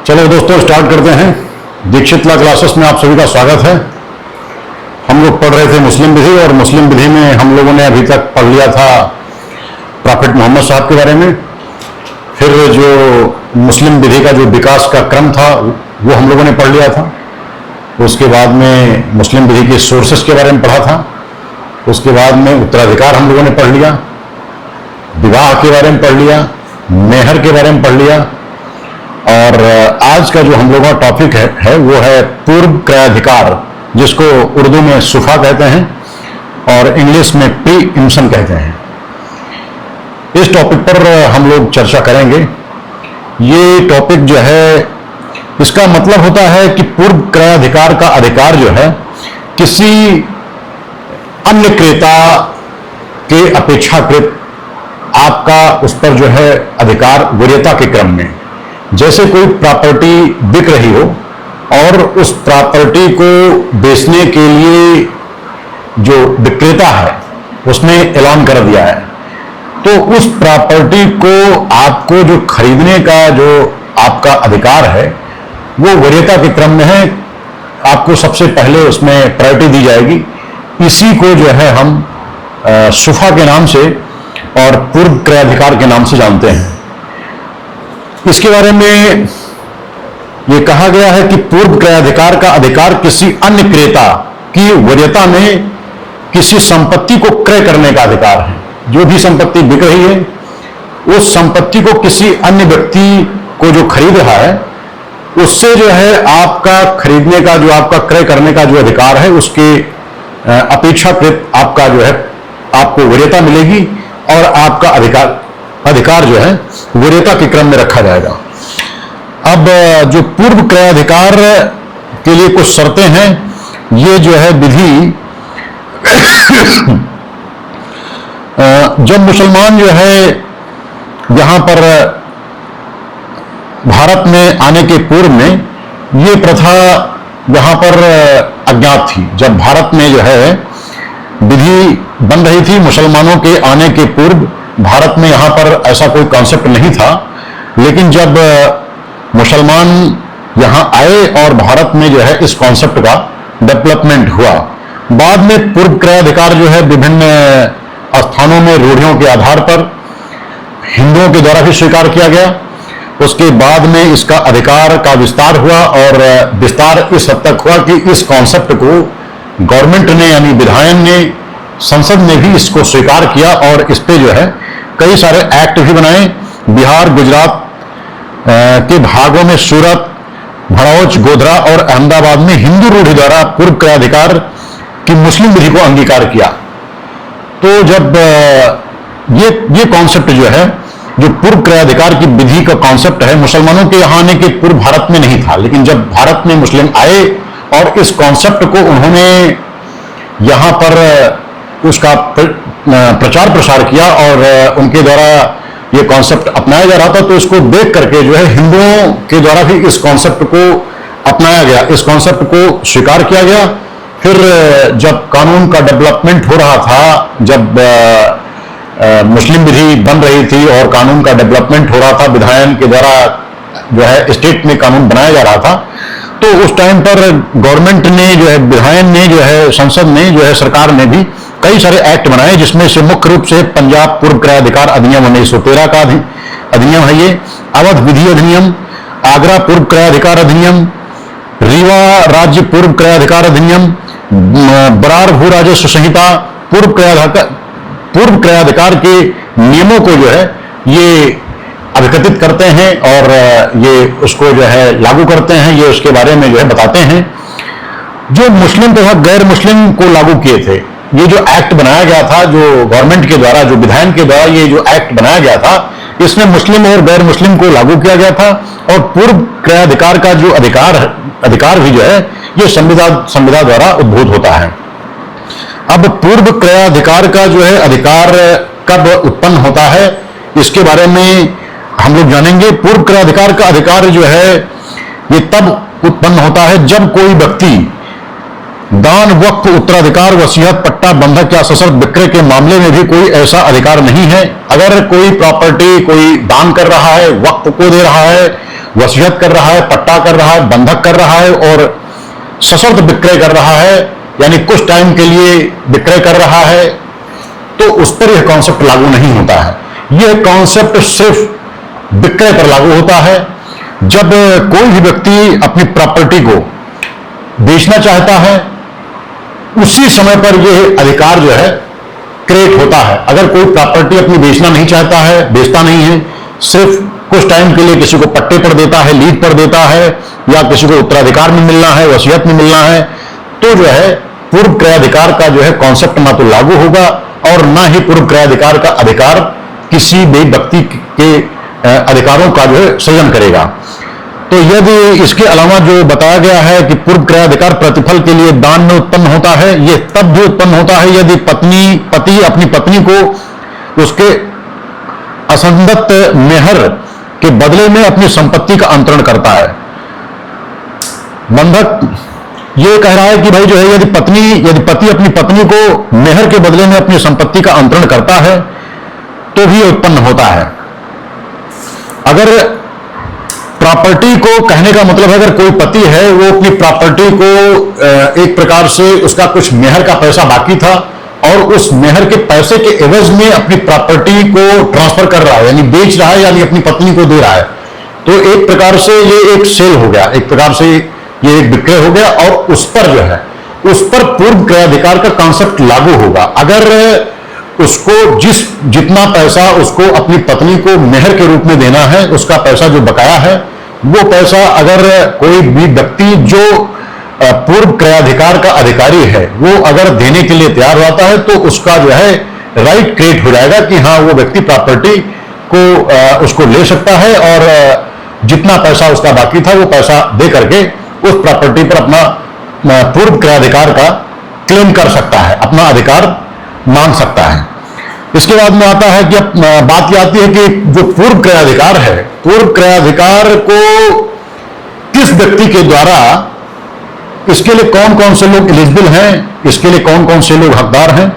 चलो दोस्तों स्टार्ट करते हैं। दीक्षित लॉ क्लासेस में आप सभी का स्वागत है। हम लोग पढ़ रहे थे मुस्लिम विधि, और मुस्लिम विधि में हम लोगों ने अभी तक पढ़ लिया था प्रॉफेट मोहम्मद साहब के बारे में। फिर जो मुस्लिम विधि का जो विकास का क्रम था वो हम लोगों ने पढ़ लिया था। उसके बाद में मुस्लिम विधि के सोर्सेस के बारे में पढ़ा था। उसके बाद में उत्तराधिकार हम लोगों ने पढ़ लिया, विवाह के बारे में पढ़ लिया, मेहर के बारे में पढ़ लिया, और आज का जो हम लोगों का टॉपिक है वो है पूर्व क्रयाधिकार, जिसको उर्दू में सुफा कहते हैं और इंग्लिश में प्री इम्सन कहते हैं। इस टॉपिक पर हम लोग चर्चा करेंगे। ये टॉपिक जो है, इसका मतलब होता है कि पूर्व क्रयाधिकार का अधिकार जो है किसी अन्य क्रेता के अपेक्षाकृत आपका उस पर जो है अधिकार वरीयता के क्रम में, जैसे कोई प्रॉपर्टी बिक रही हो और उस प्रॉपर्टी को बेचने के लिए जो विक्रेता है उसने ऐलान कर दिया है, तो उस प्रॉपर्टी को आपको जो खरीदने का जो आपका अधिकार है वो वरीयता के क्रम में है। आपको सबसे पहले उसमें प्रायोरिटी दी जाएगी। इसी को जो है हम सुफा के नाम से और पूर्व क्रयाधिकार के नाम से जानते हैं। इसके बारे में ये कहा गया है कि पूर्व क्रयाधिकार का अधिकार किसी अन्य क्रेता की वरीयता में किसी संपत्ति को क्रय करने का अधिकार है। जो भी संपत्ति बिक रही है उस संपत्ति को किसी अन्य व्यक्ति को जो खरीद रहा है उससे जो है आपका खरीदने का जो आपका क्रय करने का जो अधिकार है उसके अपेक्षाकृत आपका जो है आपको वरीयता मिलेगी और आपका अधिकार जो है वरीयता के क्रम में रखा जाएगा। अब जो पूर्व क्रयाधिकार के लिए कुछ शर्तें हैं, ये जो है विधि जब मुसलमान जो है यहां पर भारत में आने के पूर्व में ये प्रथा यहां पर अज्ञात थी। जब भारत में जो है विधि बन रही थी, मुसलमानों के आने के पूर्व भारत में यहां पर ऐसा कोई कॉन्सेप्ट नहीं था। लेकिन जब मुसलमान यहां आए और भारत में जो है इस कॉन्सेप्ट का डेवलपमेंट हुआ, बाद में पूर्व क्रयाधिकार जो है विभिन्न स्थानों में रूढ़ियों के आधार पर हिंदुओं के द्वारा भी स्वीकार किया गया। उसके बाद में इसका अधिकार का विस्तार हुआ और विस्तार इस हद तक हुआ कि इस कॉन्सेप्ट को गवर्नमेंट ने यानी विधायन ने, संसद ने भी इसको स्वीकार किया और इस पे जो है कई सारे एक्ट भी बनाए। बिहार, गुजरात के भागों में सूरत, भड़ौच, गोधरा और अहमदाबाद में हिंदू रूढ़ि द्वारा पूर्व क्रयाधिकार की मुस्लिम विधि को अंगीकार किया। तो जब ये कॉन्सेप्ट जो है, जो पूर्व क्रयाधिकार की विधि का कॉन्सेप्ट है, मुसलमानों के यहाँ आने के पूर्व भारत में नहीं था। लेकिन जब भारत में मुस्लिम आए और इस कॉन्सेप्ट को उन्होंने यहाँ पर उसका प्रचार प्रसार किया और उनके द्वारा ये कॉन्सेप्ट अपनाया जा रहा था, तो इसको देख करके जो है हिंदुओं के द्वारा भी इस कॉन्सेप्ट को अपनाया गया, इस कॉन्सेप्ट को स्वीकार किया गया। फिर जब कानून का डेवलपमेंट हो रहा था, जब मुस्लिम विधि बन रही थी और कानून का डेवलपमेंट हो रहा था, विधायन के द्वारा जो है स्टेट में कानून बनाया जा रहा था, तो उस टाइम पर गवर्नमेंट ने जो है, विधायन ने जो है, संसद ने जो है, सरकार ने भी कई सारे एक्ट बनाए, जिसमें से मुख्य रूप से पंजाब पूर्व क्रयाधिकार अधिनियम 1913 का अधिनियम है, ये अवध विधि अधिनियम, आगरा पूर्व क्रयाधिकार अधिनियम, रीवा राज्य पूर्व क्रयाधिकार अधिनियम, बरार भू राजस्व संहिता पूर्व क्रयाधिकार के नियमों को जो है ये अभिकथित करते हैं और ये उसको जो है लागू करते हैं। ये उसके बारे में जो है बताते हैं। जो मुस्लिम तथा गैर मुस्लिम को लागू किए थे, ये जो एक्ट बनाया गया था, जो गवर्नमेंट के द्वारा, जो विधायन के द्वारा ये जो एक्ट बनाया गया था, इसमें मुस्लिम और गैर मुस्लिम को लागू किया गया था। और पूर्व क्रयाधिकार का जो अधिकार भी जो है ये संविदा द्वारा उद्भूत होता है। अब पूर्व क्रयाधिकार का जो है अधिकार कब उत्पन्न होता है, इसके बारे में हम लोग जानेंगे। पूर्व क्रयाधिकार का अधिकार जो है ये तब उत्पन्न होता है जब कोई व्यक्ति दान, वक्फ, उत्तराधिकार, वसीयत, पट्टा, बंधक या सशर्त विक्रय के मामले में भी कोई ऐसा अधिकार नहीं है। अगर कोई प्रॉपर्टी कोई दान कर रहा है, वक्फ को दे रहा है, वसीयत कर रहा है, पट्टा कर रहा है, बंधक कर रहा है और सशर्त विक्रय कर रहा है, यानी कुछ टाइम के लिए विक्रय कर रहा है, तो उस पर यह कॉन्सेप्ट लागू नहीं होता है। यह कॉन्सेप्ट सिर्फ विक्रय पर लागू होता है। जब कोई भी व्यक्ति अपनी प्रॉपर्टी को बेचना चाहता है, उसी समय पर यह अधिकार जो है क्रिएट होता है। अगर कोई प्रॉपर्टी अपनी बेचना नहीं चाहता है, बेचता नहीं है, सिर्फ कुछ टाइम के लिए किसी को पट्टे पर देता है, लीज पर देता है, या किसी को उत्तराधिकार में मिलना है, वसीयत में मिलना है, तो जो है पूर्व क्रयाधिकार का जो है कॉन्सेप्ट ना तो लागू होगा और ना ही पूर्व क्रयाधिकार का अधिकार किसी भी व्यक्ति के अधिकारों का जो है सृजन करेगा। तो यदि इसके अलावा जो बताया गया है कि पूर्व क्रयाधिकार प्रतिफल के लिए दान में उत्पन्न होता है, यह तब भी उत्पन्न होता है यदि पति अपनी पत्नी को उसके असंगत मेहर के बदले में अपनी संपत्ति का अंतरण करता है। बंधक ये कह रहा है कि भाई जो है यदि पति अपनी पत्नी को मेहर के बदले में अपनी संपत्ति का अंतरण करता है तो भी उत्पन्न होता है। अगर प्रॉपर्टी को कहने का मतलब है, अगर कोई पति है वो अपनी प्रॉपर्टी को एक प्रकार से उसका कुछ मेहर का पैसा बाकी था और उस मेहर के पैसे के एवज में अपनी प्रॉपर्टी को ट्रांसफर कर रहा है, यानी बेच रहा है, यानी अपनी पत्नी को दे रहा है, तो एक प्रकार से ये एक सेल हो गया, एक प्रकार से ये एक विक्रय हो गया और उस पर जो है उस पर पूर्व क्रयाधिकार का कॉन्सेप्ट लागू होगा। अगर उसको जितना पैसा उसको अपनी पत्नी को मेहर के रूप में देना है, उसका पैसा जो बकाया है, वो पैसा अगर कोई भी व्यक्ति जो पूर्व क्रयाधिकार का अधिकारी है वो अगर देने के लिए तैयार होता है तो उसका जो है राइट क्रिएट हो जाएगा कि हाँ वो व्यक्ति प्रॉपर्टी को उसको ले सकता है और जितना पैसा उसका बाकी था वो पैसा दे करके उस प्रॉपर्टी पर अपना पूर्व क्रयाधिकार का क्लेम कर सकता है, अपना अधिकार मांग सकता है। इसके बाद में आता है कि अब बात यह आती है कि जो पूर्व क्रयाधिकार है, पूर्व क्रयाधिकार को किस व्यक्ति के द्वारा, इसके लिए कौन कौन से लोग एलिजिबल हैं, इसके लिए कौन कौन से लोग हकदार हैं।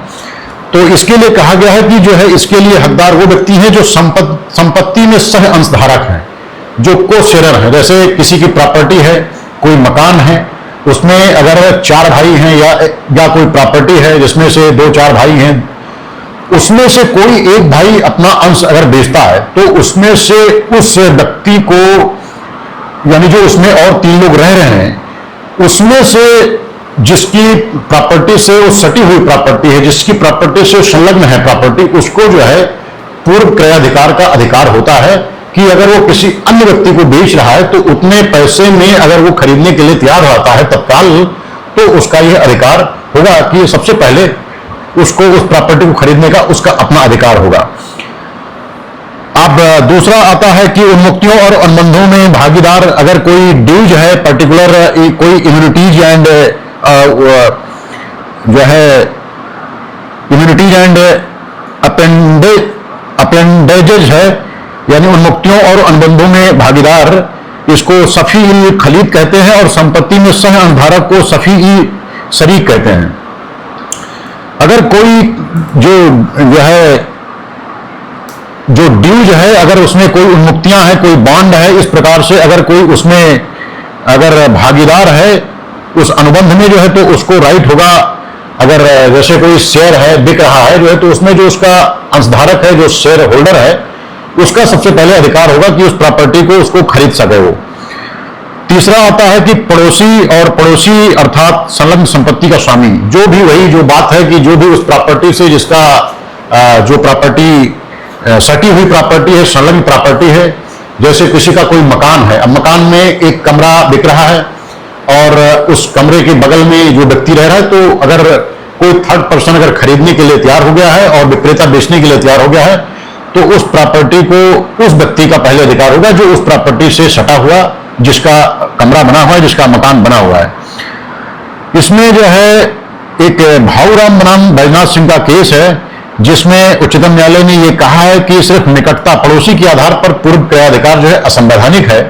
तो इसके लिए कहा गया है कि जो है इसके लिए हकदार वो व्यक्ति हैं जो संपत्ति में सह अंशधारक हैं, जो को शेयर है। जैसे किसी की प्रॉपर्टी है, कोई मकान है, उसमें अगर 4 भाई हैं या कोई प्रॉपर्टी है जिसमें से 2-4 भाई हैं, उसमें से कोई एक भाई अपना अंश अगर बेचता है तो उसमें से उस व्यक्ति को, यानी जो उसमें और 3 लोग रह रहे हैं, उसमें से जिसकी प्रॉपर्टी से वो सटी हुई प्रॉपर्टी है, जिसकी प्रॉपर्टी से संलग्न है प्रॉपर्टी, उसको जो है पूर्व क्रयाधिकार का अधिकार होता है कि अगर वो किसी अन्य व्यक्ति को बेच रहा है तो उतने पैसे में अगर वो खरीदने के लिए तैयार होता है तत्काल, तो उसका यह अधिकार होगा कि सबसे पहले उसको उस प्रॉपर्टी को खरीदने का उसका अपना अधिकार होगा। अब दूसरा आता है कि उन्मुक्तियों और अनुबंधों में भागीदार, अगर कोई ड्यूज है, पर्टिकुलर कोई इम्यूनिटीज एंड जो है इम्यूनिटीज एंड अपेंडेजेज है, यानी उन्मुक्तियों और अनुबंधों में भागीदार, इसको सफी खलीद कहते हैं और संपत्ति में सह अंशधारक को सफी शरीक कहते हैं। अगर कोई जो ड्यूज है, अगर उसमें कोई उन्मुक्तियां हैं, कोई बॉन्ड है, इस प्रकार से अगर कोई उसमें अगर भागीदार है उस अनुबंध में जो है तो उसको राइट होगा। अगर जैसे कोई शेयर है बिक रहा है जो है तो उसमें जो उसका अंशधारक है, जो शेयर होल्डर है, उसका सबसे पहले अधिकार होगा कि उस प्रॉपर्टी को उसको खरीद सके वो। तीसरा आता है कि पड़ोसी, और पड़ोसी अर्थात संलग्न संपत्ति का स्वामी, जो भी वही जो बात है कि जो भी उस प्रॉपर्टी से जिसका जो प्रॉपर्टी सटी हुई प्रॉपर्टी है, संलग्न प्रॉपर्टी है, जैसे किसी का कोई मकान है, अब मकान में एक कमरा बिक रहा है और उस कमरे के बगल में जो व्यक्ति रह रहा है, तो अगर कोई थर्ड पर्सन अगर खरीदने के लिए तैयार हो गया है और विक्रेता बेचने के लिए तैयार हो गया है, तो उस प्रॉपर्टी को उस व्यक्ति का पहले अधिकार होगा जो उस प्रॉपर्टी से सटा हुआ, जिसका कमरा बना हुआ है, जिसका मकान बना हुआ है। इसमें जो है एक भाऊराम बनाम बैजनाथ सिंह का केस है, जिसमें उच्चतम न्यायालय ने यह कहा है कि सिर्फ निकटता, पड़ोसी के आधार पर पूर्व क्रयाधिकार जो है असंवैधानिक है।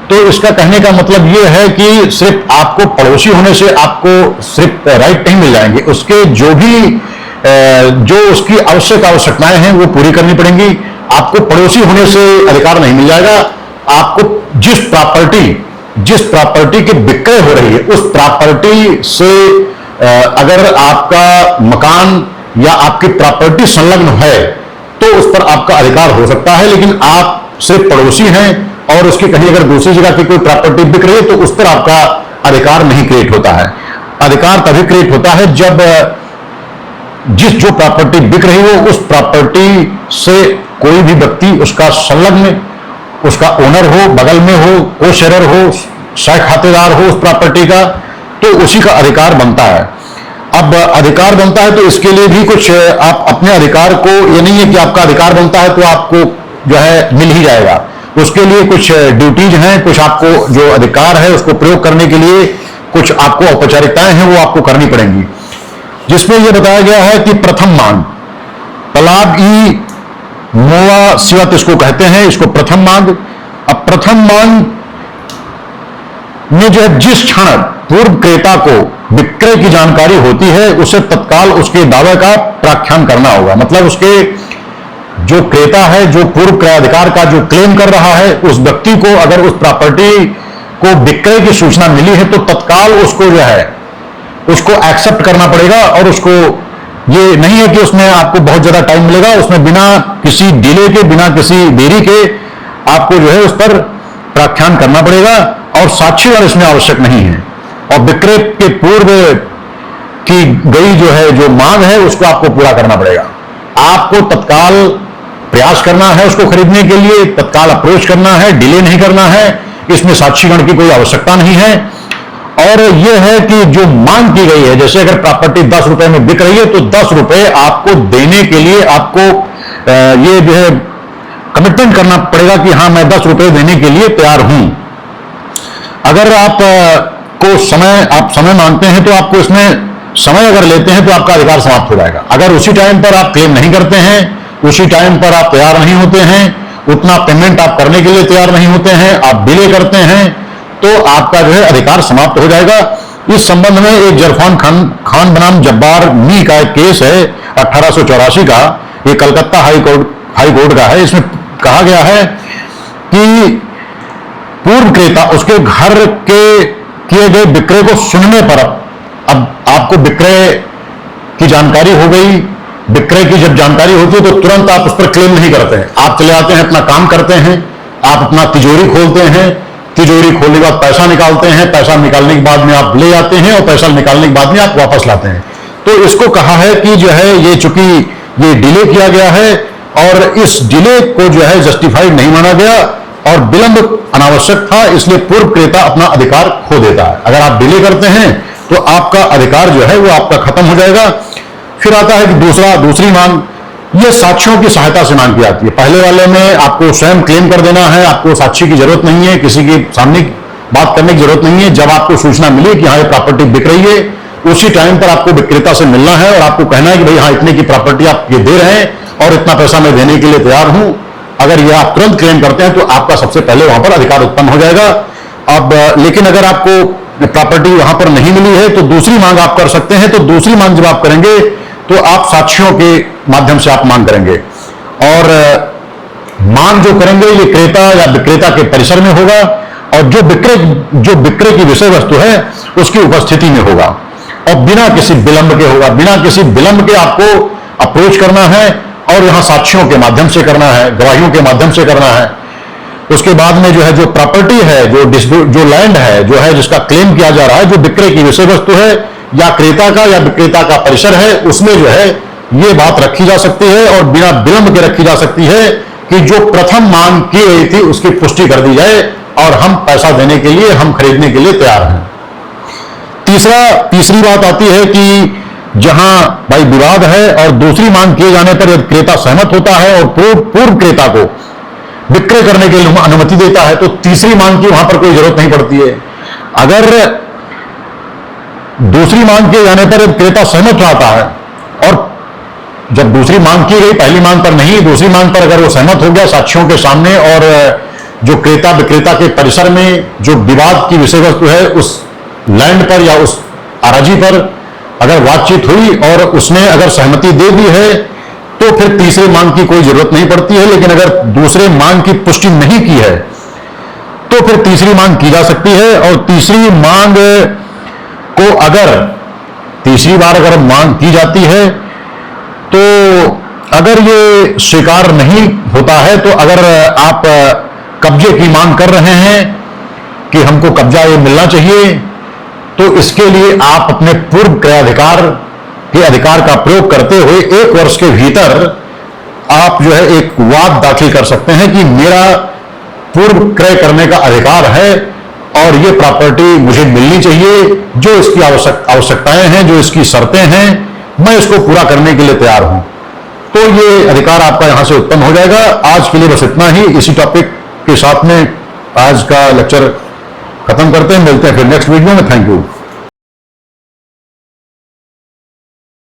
तो इसका कहने का मतलब यह है कि सिर्फ आपको पड़ोसी होने से आपको सिर्फ राइट नहीं मिल जाएंगे, उसके जो उसकी आवश्यकताएं हैं वो पूरी करनी पड़ेंगी। आपको पड़ोसी होने से अधिकार नहीं मिल जाएगा, आपको जिस प्रॉपर्टी की विक्रय हो रही है उस प्रॉपर्टी से अगर आपका मकान या आपकी प्रॉपर्टी संलग्न है तो उस पर आपका अधिकार हो सकता है, लेकिन आप सिर्फ पड़ोसी हैं और उसकी कहीं अगर दूसरी जगह की कोई प्रॉपर्टी बिक रही है तो उस पर आपका अधिकार नहीं क्रिएट होता है। अधिकार तभी क्रिएट होता है जब जो प्रॉपर्टी बिक रही हो उस प्रॉपर्टी से कोई भी व्यक्ति उसका संलग्न, उसका ओनर हो, बगल में हो, को शेयर हो, सह खातेदार हो उस प्रॉपर्टी का, तो उसी का अधिकार बनता है। अब अधिकार बनता है तो इसके लिए भी कुछ आप अपने अधिकार को, ये नहीं है कि आपका अधिकार बनता है तो आपको जो है मिल ही जाएगा, उसके लिए कुछ ड्यूटीज हैं, कुछ आपको जो अधिकार है उसको प्रयोग करने के लिए कुछ आपको औपचारिकताएं हैं वो आपको करनी पड़ेंगी, जिसमें यह बताया गया है कि प्रथम मांग, तलाब ई मोवा सिवत इसको कहते हैं, इसको प्रथम मांग। अब प्रथम मांग में जो है जिस क्षण पूर्व क्रेता को विक्रय की जानकारी होती है उसे तत्काल उसके दावे का प्राख्यान करना होगा। मतलब उसके जो क्रेता है, जो पूर्व क्रयाधिकार का जो क्लेम कर रहा है, उस व्यक्ति को अगर उस प्रॉपर्टी को विक्रय की सूचना मिली है तो तत्काल उसको जो है उसको एक्सेप्ट करना पड़ेगा, और उसको ये नहीं है कि उसमें आपको बहुत ज्यादा टाइम मिलेगा, उसमें बिना किसी डिले के, बिना किसी देरी के आपको जो है उस पर प्राख्यान करना पड़ेगा, और साक्षीगण इसमें आवश्यक नहीं है। और विक्रय के पूर्व की गई जो है जो मांग है उसको आपको पूरा करना पड़ेगा। आपको तत्काल प्रयास करना है उसको खरीदने के लिए, तत्काल अप्रोच करना है, डिले नहीं करना है, इसमें साक्षीगण की कोई आवश्यकता नहीं है। और यह है कि जो मांग की गई है, जैसे अगर प्रॉपर्टी 10 रुपए में बिक रही है तो 10 रुपए आपको देने के लिए आपको ये जो है कमिटमेंट करना पड़ेगा कि हाँ मैं 10 रुपए देने के लिए तैयार हूं। अगर आप समय मांगते हैं तो आपको इसमें समय अगर लेते हैं तो आपका अधिकार समाप्त हो जाएगा। अगर उसी टाइम पर आप क्लेम नहीं करते हैं, उसी टाइम पर आप तैयार नहीं होते हैं, उतना पेमेंट आप करने के लिए तैयार नहीं होते हैं, आप डिले करते हैं, तो आपका जो है अधिकार समाप्त हो जाएगा। इस संबंध में एक जरफान खान बनाम जब्बार मी का एक केस है 1884 का, ये कलकत्ता हाई कोर्ट का है। इसमें कहा गया है कि पूर्व क्रेता उसके घर के किए गए विक्रय को सुनने पर, अब आपको विक्रय की जानकारी हो गई, विक्रय की जब जानकारी होती है तो तुरंत आप उस पर क्लेम नहीं करते हैं, आप चले आते हैं, अपना काम करते हैं, आप अपना तिजोरी खोलते हैं, तिजोरी खोलने के बाद पैसा निकालते हैं, पैसा निकालने के बाद में आप ले आते हैं और पैसा निकालने के बाद में आप वापस लाते हैं। तो इसको कहा है कि जो है ये चूंकि ये डिले किया गया है और इस डिले को जो है जस्टिफाइड नहीं माना गया और विलंब अनावश्यक था, इसलिए पूर्व क्रेता अपना अधिकार खो देता है। अगर आप डिले करते हैं तो आपका अधिकार जो है वो आपका खत्म हो जाएगा। फिर आता है कि दूसरी मांग, ये साक्ष्यों की सहायता से मांग की जाती है। पहले वाले में आपको स्वयं क्लेम कर देना है, आपको साक्षी की जरूरत नहीं है, किसी के सामने बात करने की जरूरत नहीं है। जब आपको सूचना मिली कि हाँ ये प्रॉपर्टी बिक रही है, उसी टाइम पर आपको विक्रेता से मिलना है और आपको कहना है कि भाई हाँ इतने की प्रॉपर्टी आप ये दे रहे हैं और इतना पैसा मैं देने के लिए तैयार हूं। अगर ये आप तुरंत क्लेम करते हैं तो आपका सबसे पहले वहां पर अधिकार उत्पन्न हो जाएगा। अब लेकिन अगर आपको प्रॉपर्टी वहां पर नहीं मिली है तो दूसरी मांग आप कर सकते हैं। तो दूसरी मांग जब आप करेंगे तो आप साक्ष्यों के माध्यम से आप मांग करेंगे, और मांग जो करेंगे ये क्रेता या विक्रेता के परिसर में होगा और जो विक्रय की विषय वस्तु है उसकी उपस्थिति में होगा और बिना किसी विलंब के होगा। बिना किसी विलंब के आपको अप्रोच करना है और यहां साक्ष्यों के माध्यम से करना है, गवाहियों के माध्यम से करना है। उसके बाद में जो है जो प्रॉपर्टी है, जो लैंड है, जो है जिसका क्लेम किया जा रहा है, जो विक्रय की विषय वस्तु है या क्रेता का या विक्रेता का परिसर है, उसमें जो है ये बात रखी जा सकती है और बिना विलंब के रखी जा सकती है कि जो प्रथम मांग की गई थी उसकी पुष्टि कर दी जाए और हम पैसा देने के लिए, हम खरीदने के लिए तैयार हैं। तीसरी बात आती है कि जहां भाई विवाद है और दूसरी मांग किए जाने पर यदि क्रेता सहमत होता है और पूर्व क्रेता को विक्रय करने के लिए अनुमति देता है तो तीसरी मांग की वहां पर कोई जरूरत नहीं पड़ती है। अगर दूसरी मांग किए जाने पर यदि क्रेता सहमत रहता है और जब दूसरी मांग की गई, पहली मांग पर नहीं, दूसरी मांग पर अगर वो सहमत हो गया साक्ष्यों के सामने और जो क्रेता विक्रेता के परिसर में जो विवाद की विषय वस्तु है उस लैंड पर या उस अराजी पर अगर बातचीत हुई और उसने अगर सहमति दे दी है तो फिर तीसरी मांग की कोई जरूरत नहीं पड़ती है। लेकिन अगर दूसरे मांग की पुष्टि नहीं की है तो फिर तीसरी मांग की जा सकती है। और तीसरी मांग को अगर तीसरी बार अगर मांग की जाती है तो अगर ये स्वीकार नहीं होता है, तो अगर आप कब्जे की मांग कर रहे हैं कि हमको कब्जा ये मिलना चाहिए, तो इसके लिए आप अपने पूर्व क्रयाधिकार के अधिकार का प्रयोग करते हुए 1 वर्ष के भीतर आप जो है एक वाद दाखिल कर सकते हैं कि मेरा पूर्व क्रय करने का अधिकार है और ये प्रॉपर्टी मुझे मिलनी चाहिए, जो इसकी आवश्यकताएं हैं, जो इसकी शर्तें हैं, मैं इसको पूरा करने के लिए तैयार हूं। तो ये अधिकार आपका यहां से उत्पन्न हो जाएगा। आज के लिए बस इतना ही। इसी टॉपिक के साथ में आज का लेक्चर खत्म करते हैं। मिलते हैं फिर नेक्स्ट वीडियो में। Thank you.